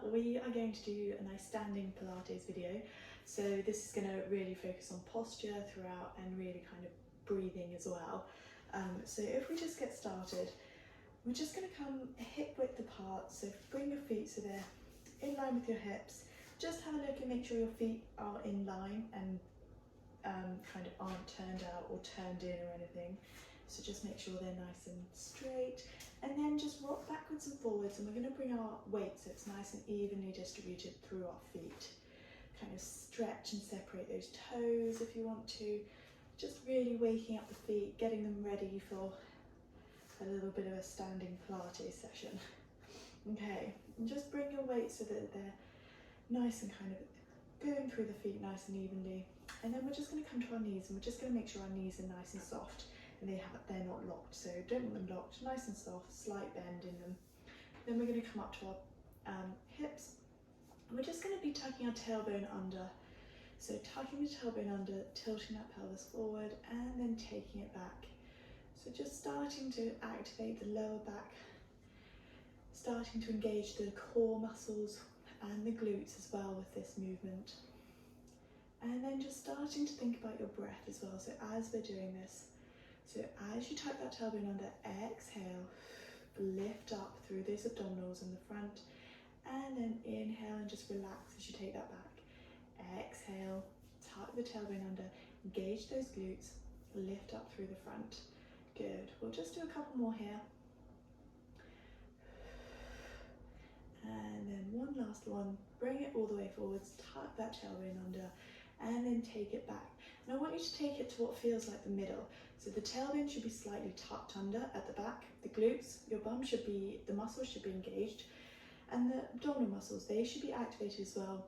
We are going to do a nice standing Pilates video. So this is going to really focus on posture throughout and really kind of breathing as well. So if we just get started, we're just going to come hip width apart. So bring your feet so they're in line with your hips. Just have a look and make sure your feet are in line and kind of aren't turned out or turned in or anything. So just make sure they're nice and straight, and then just rock backwards and forwards, and we're going to bring our weight so it's nice and evenly distributed through our feet. Kind of stretch and separate those toes if you want to, just really waking up the feet, getting them ready for a little bit of a standing Pilates session. Okay, and just bring your weight so that they're nice and kind of going through the feet nice and evenly. And then we're just going to come to our knees, and we're just going to make sure our knees are nice and soft and they're not locked. So don't want them locked, nice and soft, slight bend in them. Then we're going to come up to our hips. We're just going to be tucking our tailbone under. So tucking the tailbone under, tilting that pelvis forward, and then taking it back. So just starting to activate the lower back, starting to engage the core muscles and the glutes as well with this movement. And then just starting to think about your breath as well. So as we're doing this, so as you tuck that tailbone under, exhale, lift up through those abdominals in the front, and then inhale and just relax as you take that back. Exhale, tuck the tailbone under, engage those glutes, lift up through the front. Good. We'll just do a couple more here. And then one last one. Bring it all the way forwards, tuck that tailbone under, and then take it back. And I want you to take it to what feels like the middle. So the tailbone should be slightly tucked under at the back. The glutes, your bum should be, the muscles should be engaged. And the abdominal muscles, they should be activated as well,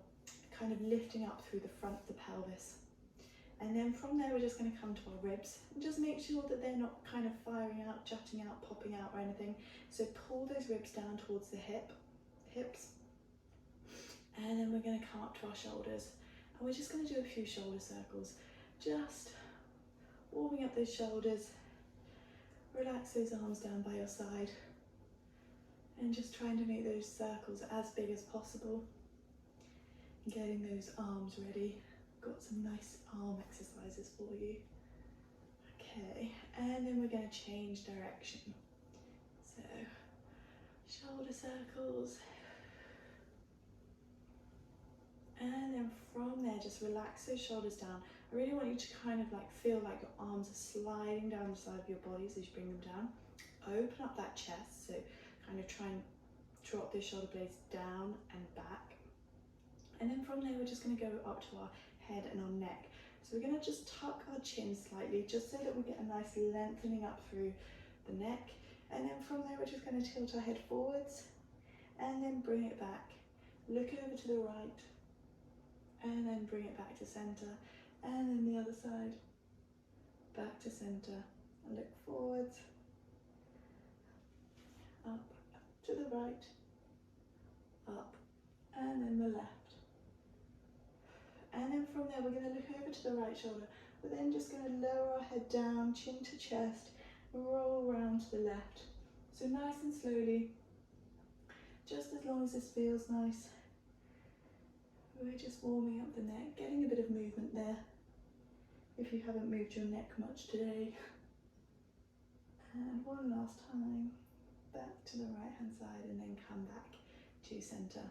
kind of lifting up through the front of the pelvis. And then from there, we're just going to come to our ribs. And just make sure that they're not kind of firing out, jutting out, popping out or anything. So pull those ribs down towards the hips. And then we're going to come up to our shoulders. And we're just going to do a few shoulder circles. Just warming up those shoulders. Relax those arms down by your side. And just trying to make those circles as big as possible. Getting those arms ready. Got some nice arm exercises for you. Okay, and then we're going to change direction. So, shoulder circles. And then from there, just relax those shoulders down. I really want you to kind of like feel like your arms are sliding down the side of your body as you bring them down. Open up that chest, so kind of try and drop those shoulder blades down and back. And then from there, we're just going to go up to our head and our neck. So we're going to just tuck our chin slightly, just so that we get a nice lengthening up through the neck. And then from there, we're just going to tilt our head forwards and then bring it back. Look over to the right and then bring it back to center. And then the other side, back to center. And look forwards, up to the right, up, and then the left. And then from there, we're going to look over to the right shoulder. We're then just going to lower our head down, chin to chest, and roll around to the left. So nice and slowly, just as long as this feels nice. We're just warming up the neck, getting a bit of movement there, if you haven't moved your neck much today. And one last time, back to the right hand side, and then come back to center.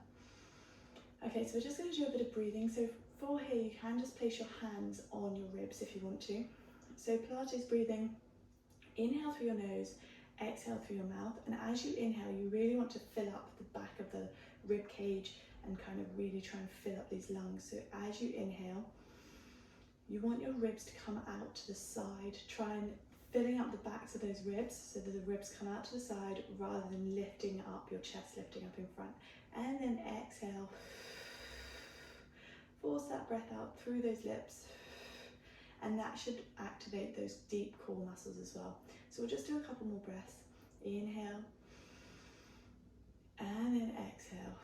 Okay, so we're just going to do a bit of breathing. So for here, you can just place your hands on your ribs if you want to. So Pilates breathing, inhale through your nose, exhale through your mouth. And as you inhale, you really want to fill up the back of the rib cage and kind of really try and fill up these lungs. So as you inhale, you want your ribs to come out to the side. Try and filling up the backs of those ribs so that the ribs come out to the side rather than lifting up, your chest lifting up in front. And then exhale. Force that breath out through those lips, and that should activate those deep core muscles as well. So we'll just do a couple more breaths. Inhale, and then exhale.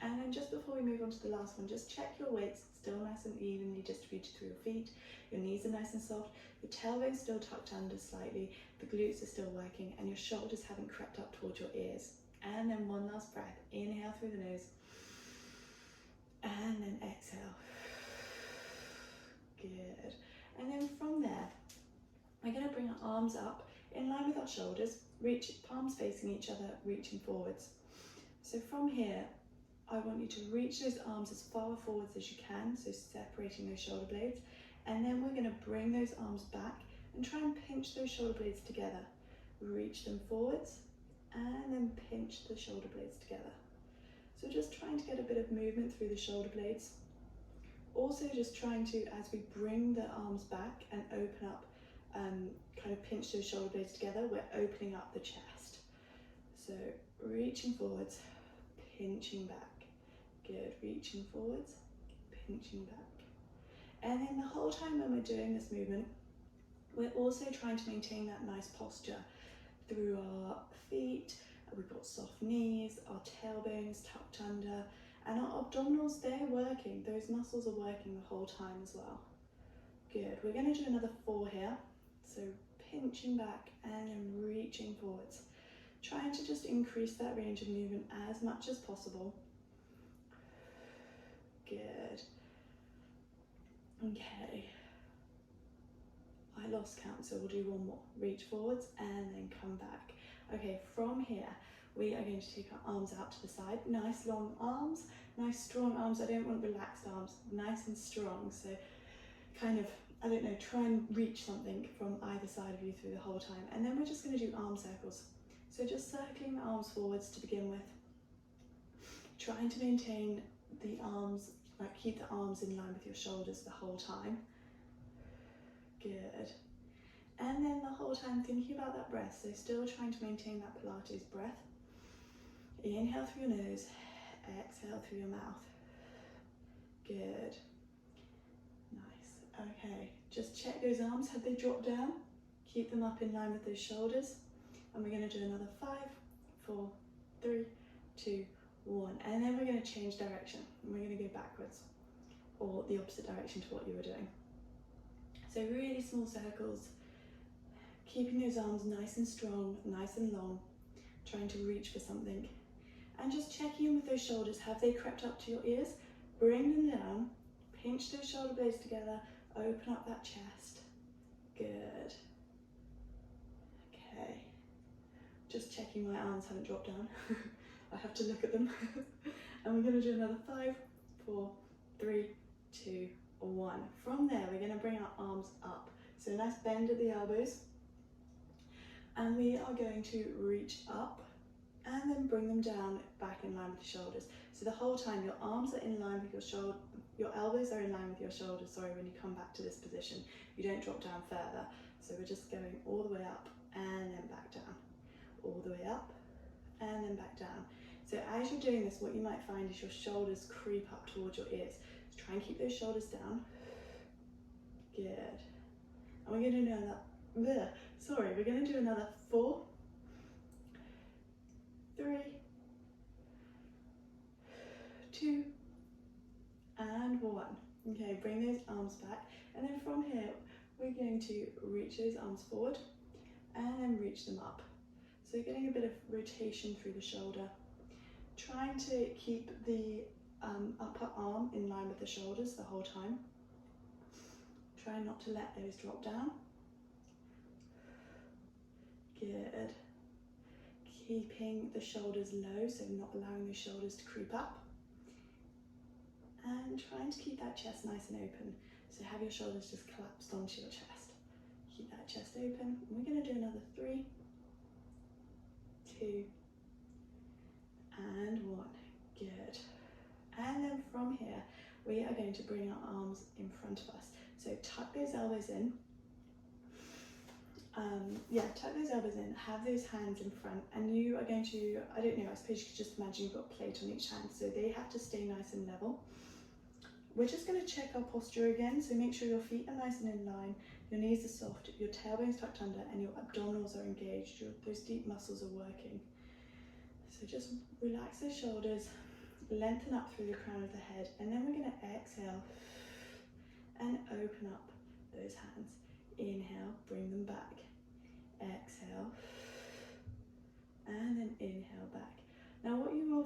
And then just before we move on to the last one, just check your weights still nice and evenly distributed through your feet. Your knees are nice and soft, your tailbone's still tucked under slightly, the glutes are still working, and your shoulders haven't crept up towards your ears. And then one last breath. Inhale through the nose. And then exhale. Good. And then from there, we're going to bring our arms up in line with our shoulders, reach palms facing each other, reaching forwards. So from here, I want you to reach those arms as far forwards as you can, so separating those shoulder blades. And then we're going to bring those arms back and try and pinch those shoulder blades together. Reach them forwards and then pinch the shoulder blades together. So just trying to get a bit of movement through the shoulder blades. Also just trying to, as we bring the arms back and open up, kind of pinch those shoulder blades together, we're opening up the chest. So reaching forwards, pinching back. Good, reaching forwards, pinching back. And then the whole time when we're doing this movement, we're also trying to maintain that nice posture through our feet. We've got soft knees, our tailbones tucked under, and our abdominals, they're working. Those muscles are working the whole time as well. Good, we're going to do another 4 here. So pinching back and then reaching forwards. Trying to just increase that range of movement as much as possible. Good. Okay. I lost count, so we'll do one more. Reach forwards and then come back. Okay, from here, we are going to take our arms out to the side. Nice long arms, nice strong arms. I don't want relaxed arms, nice and strong. So kind of, I don't know, try and reach something from either side of you through the whole time. And then we're just going to do arm circles. So just circling the arms forwards to begin with. Trying to maintain the arms, like keep the arms in line with your shoulders the whole time. Good. And then the whole time thinking about that breath, so still trying to maintain that Pilates breath. Inhale through your nose, exhale through your mouth. Good. Nice. Okay, just check those arms, have they dropped down? Keep them up in line with those shoulders. And we're going to do another 5, 4, 3, 2, 1. And then we're going to change direction. And we're going to go backwards, or the opposite direction to what you were doing. So really small circles, keeping those arms nice and strong, nice and long, trying to reach for something. And just checking in with those shoulders. Have they crept up to your ears? Bring them down, pinch those shoulder blades together, open up that chest. Good. Okay. Just checking my arms haven't dropped down. I have to look at them. And we're going to do another 5, 4, 3, 2, 1. From there, we're going to bring our arms up. So nice bend at the elbows. And we are going to reach up and then bring them down back in line with the shoulders. So the whole time your arms are in line with your shoulder, your elbows are in line with your shoulders, sorry, when you come back to this position. You don't drop down further. So we're just going all the way up and then back down. All the way up and then back down. So as you're doing this, what you might find is your shoulders creep up towards your ears. So try and keep those shoulders down. Good. And we're going to do another, we're going to do another 4, 3, 2, and 1. Okay, bring those arms back. And then from here, we're going to reach those arms forward and then reach them up. So getting a bit of rotation through the shoulder. Trying to keep the upper arm in line with the shoulders the whole time. Try not to let those drop down. Good. Keeping the shoulders low, so not allowing the shoulders to creep up. And trying to keep that chest nice and open. So have your shoulders just collapsed onto your chest. Keep that chest open. And we're going to do another 3, 2, and 1. Good. And then from here, we are going to bring our arms in front of us. So tuck those elbows in. Tuck those elbows in, have those hands in front, and you are going to, I don't know, I suppose you could just imagine you've got a plate on each hand, so they have to stay nice and level. We're just going to check our posture again, so make sure your feet are nice and in line, your knees are soft, your tailbone's tucked under, and your abdominals are engaged, those deep muscles are working. So just relax the shoulders, lengthen up through the crown of the head, and then we're going to exhale and open up those hands. Inhale, bring them back. Exhale, and then inhale back.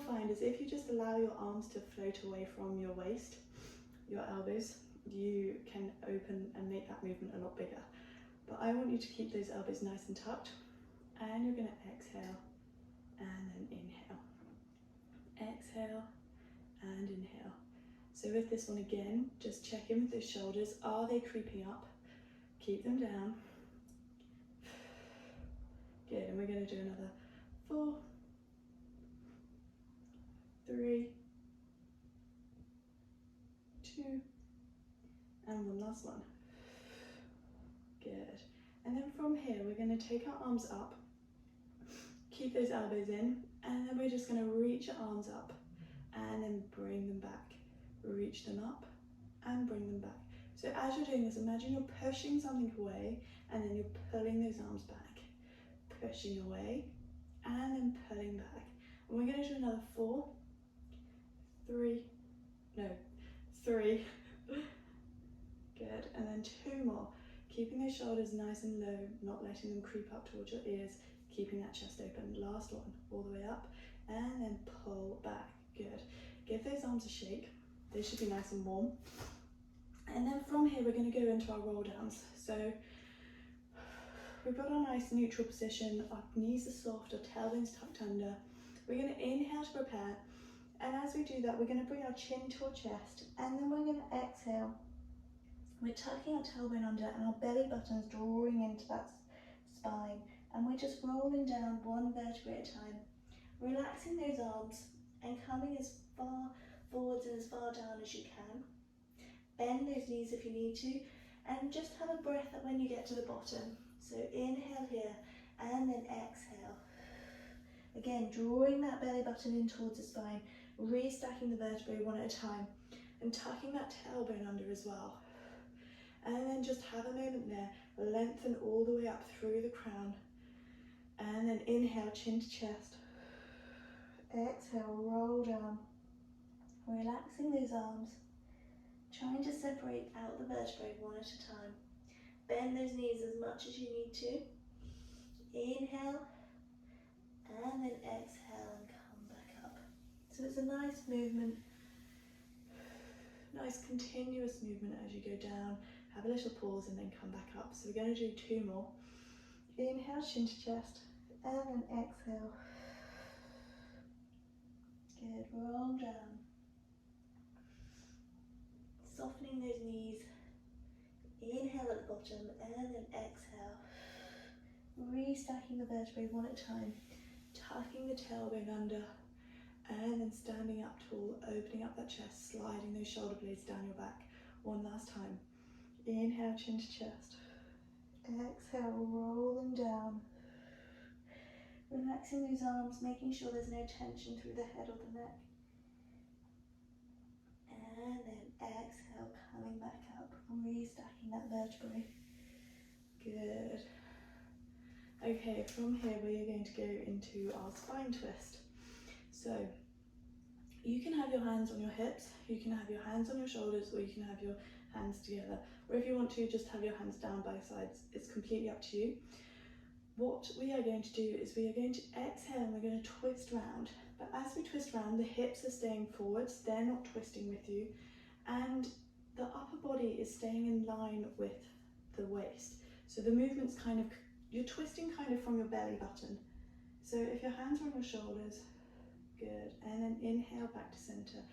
find is if you just allow your arms to float away from your waist, your elbows, you can open and make that movement a lot bigger. But I want you to keep those elbows nice and tucked, and you're going to exhale and then inhale. Exhale and inhale. So with this one again, just check in with those shoulders. Are they creeping up? Keep them down. Good, and we're going to do another 4, 3, 2, and one last one. Good. And then from here, we're going to take our arms up, keep those elbows in, and then we're just going to reach our arms up and then bring them back. Reach them up and bring them back. So as you're doing this, imagine you're pushing something away and then you're pulling those arms back. Pushing away and then pulling back. And we're going to do another 4, 3, good, and then 2 more. Keeping those shoulders nice and low, not letting them creep up towards your ears, keeping that chest open. Last one, all the way up, and then pull back. Good. Give those arms a shake. They should be nice and warm. And then from here, we're going to go into our roll downs. So we've got our nice neutral position. Our knees are soft, our tailbone's tucked under. We're going to inhale to prepare. And as we do that, we're going to bring our chin to our chest. And then we're going to exhale. We're tucking our tailbone under and our belly button's drawing into that spine. And we're just rolling down one vertebrae at a time. Relaxing those arms and coming as far forwards and as far down as you can. Bend those knees if you need to. And just have a breath when you get to the bottom. So inhale here and then exhale. Again, drawing that belly button in towards the spine, restacking the vertebrae one at a time and tucking that tailbone under as well. And then just have a moment there, lengthen all the way up through the crown. And then inhale, chin to chest. Exhale, roll down. Relaxing those arms, trying to separate out the vertebrae one at a time. Bend those knees as much as you need to. Inhale, and then exhale and come back up. So it's a nice movement, nice continuous movement as you go down. Have a little pause and then come back up. So we're going to do 2 more. Inhale, chin to chest, and then exhale. Good, roll down. Softening those knees. Inhale at the bottom and then exhale. Restacking the vertebrae one at a time. Tucking the tailbone under and then standing up tall, opening up that chest, sliding those shoulder blades down your back. One last time. Inhale, chin to chest. Exhale, rolling down. Relaxing those arms, making sure there's no tension through the head or the neck. And then exhale, coming back up, restacking that vertebrae. Good. Okay, from here we are going to go into our spine twist. So you can have your hands on your hips, you can have your hands on your shoulders, or you can have your hands together. Or if you want to, just have your hands down by sides. It's completely up to you. What we are going to do is we are going to exhale and we're going to twist round. But as we twist round, the hips are staying forwards, they're not twisting with you. And the upper body is staying in line with the waist. So the movement's kind of, you're twisting kind of from your belly button. So if your hands are on your shoulders, good. And then inhale back to center.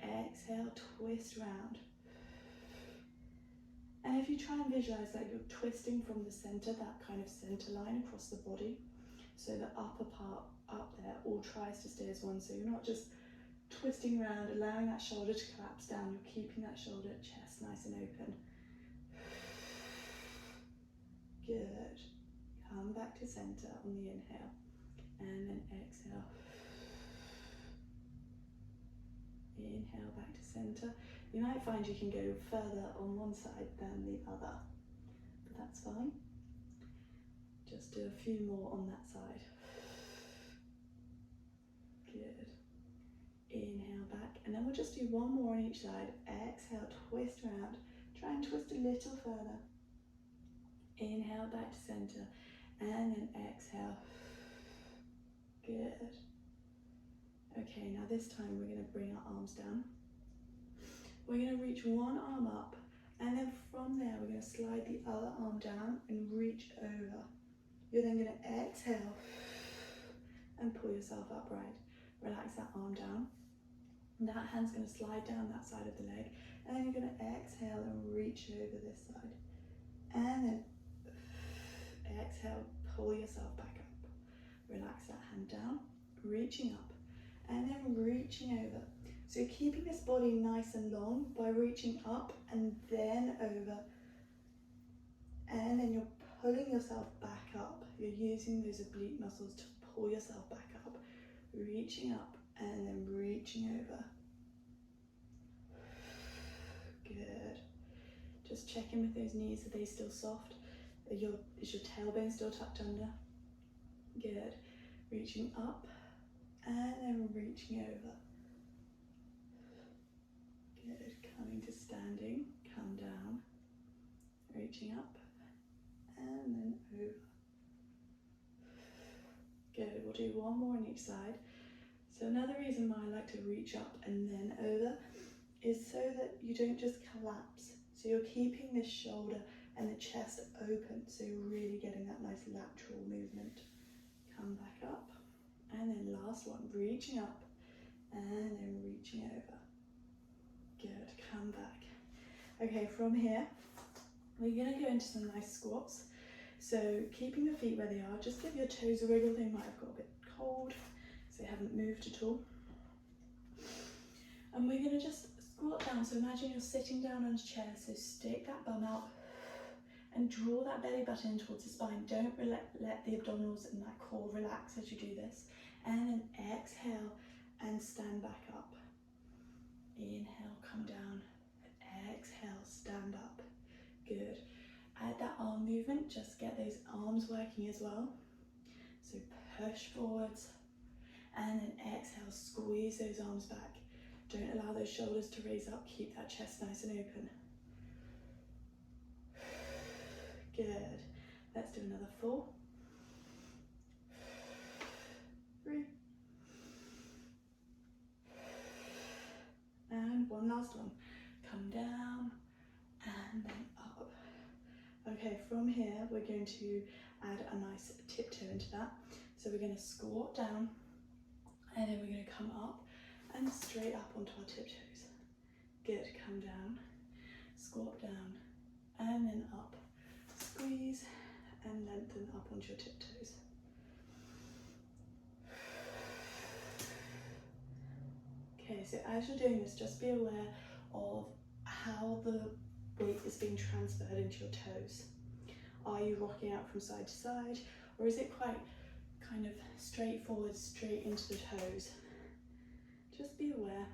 Exhale, twist round. And if you try and visualize that you're twisting from the center, that kind of center line across the body, so the upper part up there all tries to stay as one, so you're not just twisting around, allowing that shoulder to collapse down, you're keeping that shoulder chest nice and open. Good. Come back to center on the inhale, and then exhale. Inhale back to center. You might find you can go further on one side than the other, but that's fine. Just do a few more on that side. Good. Inhale back, and then we'll just do 1 more on each side. Exhale, twist around. Try and twist a little further. Inhale back to center, and then exhale. Good. Okay, now this time we're going to bring our arms down. We're going to reach one arm up, and then from there we're going to slide the other arm down and reach over. You're then going to exhale and pull yourself upright. Relax that arm down. That hand's going to slide down that side of the leg, and then you're going to exhale and reach over this side. And then exhale, pull yourself back up. Relax that hand down, reaching up, and then reaching over. So you're keeping this body nice and long by reaching up and then over. And then you're pulling yourself back up. You're using those oblique muscles to pull yourself back up. Reaching up and then reaching over. Good. Just check in with those knees. Are they still soft? Is your tailbone still tucked under? Good. Reaching up and then reaching over. Good. Coming to standing. Come down. Reaching up and then over. Good. We'll do one more on each side. So another reason why I like to reach up and then over is so that you don't just collapse. So you're keeping this shoulder and the chest open, so you're really getting that nice lateral movement. Come back up, and then last one, reaching up, and then reaching over. Good, come back. Okay, from here, we're gonna go into some nice squats. So keeping the feet where they are, just give your toes a wiggle. They might have got a bit cold, so they haven't moved at all. And we're gonna just squat down. So imagine you're sitting down on a chair, so stick that bum out and draw that belly button towards the spine. Don't let the abdominals and that core relax as you do this. And then exhale and stand back up. Inhale, come down. Exhale, stand up. Good. Add that arm movement, just get those arms working as well. So push forwards and then exhale, squeeze those arms back. Don't allow those shoulders to raise up, keep that chest nice and open. Good. Let's do another 4, 3, and one last one. Come down and then up. Okay, from here we're going to add a nice tiptoe into that. So we're going to squat down and then we're going to come up and straight up onto our tiptoes. Good, come down, squat down and then up. Squeeze and lengthen up onto your tiptoes. Okay, so as you're doing this, just be aware of how the weight is being transferred into your toes. Are you rocking out from side to side, or is it quite kind of straightforward, straight into the toes? Just be aware.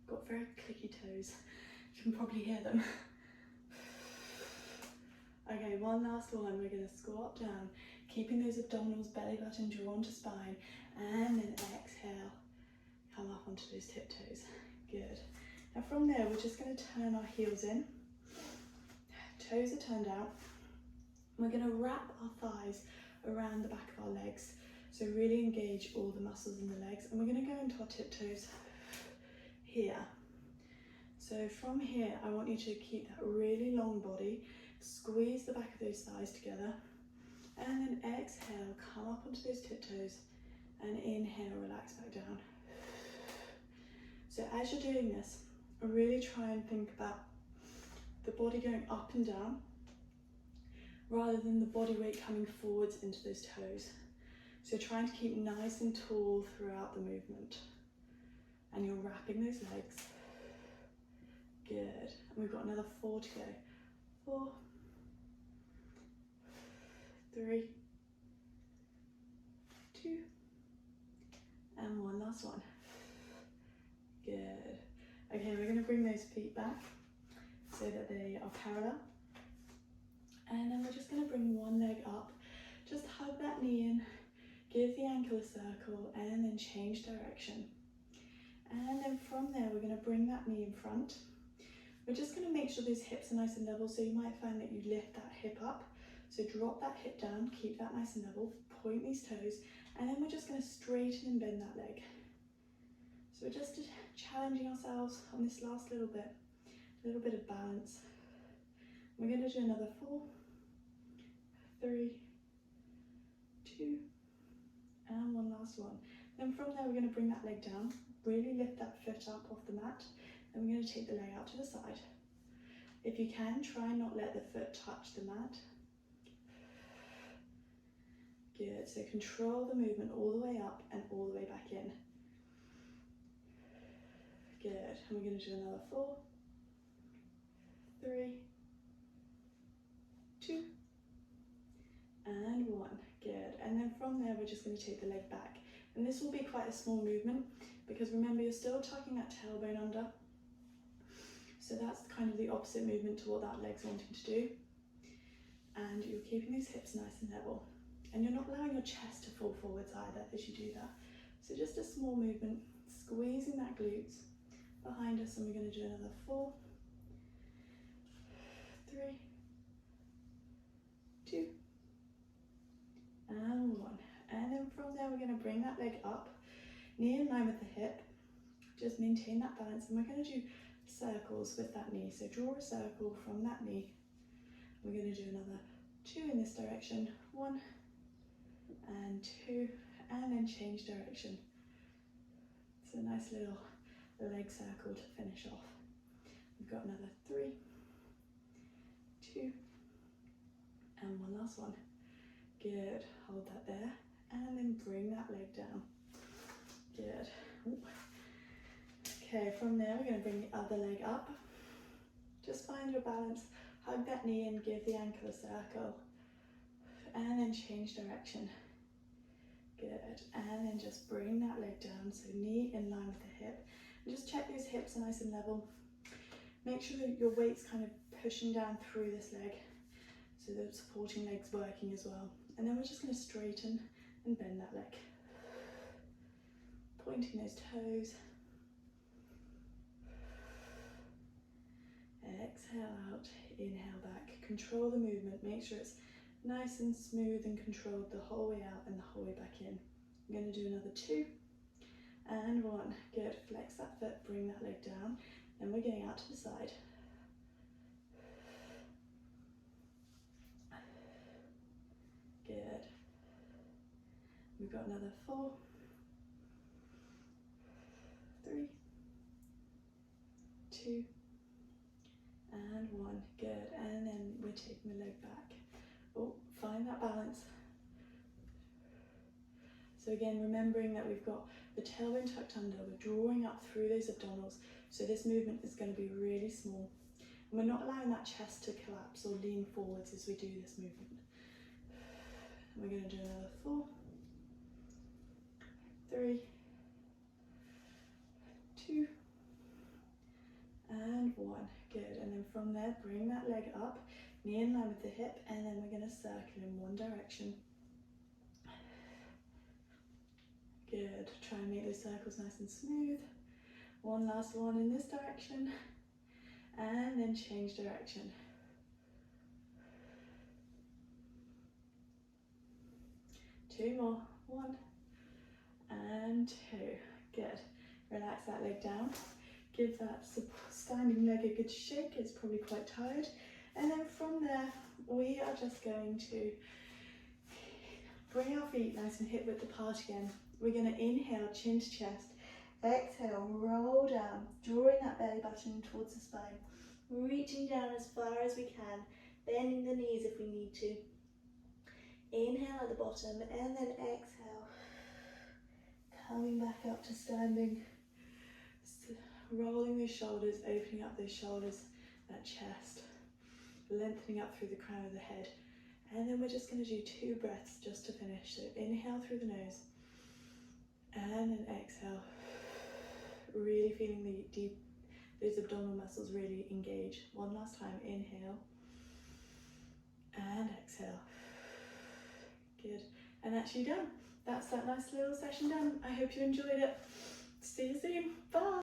Got very clicky toes. You can probably hear them. Okay, one last one. We're going to squat down, keeping those abdominals, belly button drawn to spine, and then exhale, come up onto those tiptoes. Good. Now from there, we're just going to turn our heels in. Toes are turned out. We're going to wrap our thighs around the back of our legs. So really engage all the muscles in the legs. And we're going to go into our tiptoes here. So from here, I want you to keep that really long body, squeeze the back of those thighs together, and then exhale, come up onto those tiptoes, and inhale, relax back down. So as you're doing this, really try and think about the body going up and down, rather than the body weight coming forwards into those toes. So trying to keep nice and tall throughout the movement. And you're wrapping those legs. Good. And we've got another 4 to go. 4, 3, 2, and one last one. Good. Okay, we're going to bring those feet back so that they are parallel. And then we're just going to bring one leg up. Just hug that knee in, give the ankle a circle, and then change direction. And then from there, we're going to bring that knee in front. We're just going to make sure those hips are nice and level, so you might find that you lift that hip up, So drop that hip down, keep that nice and level, point these toes, and then we're just going to straighten and bend that leg. So we're just challenging ourselves on this last little bit of balance. We're going to do another 4, 3, 2, and one last one. Then from there, we're going to bring that leg down, really lift that foot up off the mat, and we're going to take the leg out to the side. If you can, try and not let the foot touch the mat. Good, so control the movement all the way up and all the way back in. Good, and we're going to do another 4, 3, 2, and 1. Good, and then from there we're just going to take the leg back. And this will be quite a small movement because remember you're still tucking that tailbone under. So that's kind of the opposite movement to what that leg's wanting to do. And you're keeping these hips nice and level. And you're not allowing your chest to fall forwards either as you do that. So just a small movement, squeezing that glutes behind us, and we're going to do another 4, 3, 2, and 1. And then from there we're going to bring that leg up, knee in line with the hip, just maintain that balance, and we're going to do circles with that knee. So draw a circle from that knee. We're going to do another 2 in this direction, 1 and 2, and then change direction. It's a nice little leg circle to finish off. We've got another 3, 2, and one last one. Good, hold that there, and then bring that leg down. Good. Ooh. Okay, from there we're going to bring the other leg up. Just find your balance, hug that knee and give the ankle a circle, and then change direction. Good, and then just bring that leg down, so knee in line with the hip. And just check those hips are nice and level. Make sure that your weight's kind of pushing down through this leg, so the supporting leg's working as well. And then we're just going to straighten and bend that leg. Pointing those toes. Exhale out, inhale back. Control the movement, make sure it's nice and smooth and controlled the whole way out and the whole way back in. I'm going to do another 2 and 1. Good, flex that foot, bring that leg down, then we're getting out to the side. Good. We've got another 4, 3, 2, and 1. Good, and then we're taking the leg back. Oh, find that balance. So again, remembering that we've got the tailbone tucked under, we're drawing up through those abdominals. So this movement is going to be really small. And we're not allowing that chest to collapse or lean forwards as we do this movement. And we're going to do another 4, 3, 2, and 1. Good, and then from there, bring that leg up, knee in line with the hip, and then we're going to circle in one direction. Good, try and make those circles nice and smooth. One last one in this direction, and then change direction. Two more, 1 and 2. Good, relax that leg down. Give that standing leg a good shake, it's probably quite tired. And then from there, we are just going to bring our feet nice and hip width apart again. We're going to inhale, chin to chest. Exhale, roll down, drawing that belly button towards the spine. Reaching down as far as we can, bending the knees if we need to. Inhale at the bottom, and then exhale. Coming back up to standing. Rolling those shoulders, opening up those shoulders, that chest, lengthening up through the crown of the head. And then we're just going to do 2 breaths just to finish. So inhale through the nose, and then exhale. Really feeling those abdominal muscles really engage. One last time, inhale, and exhale. Good, and that's you done. That's that nice little session done. I hope you enjoyed it. See you soon, bye.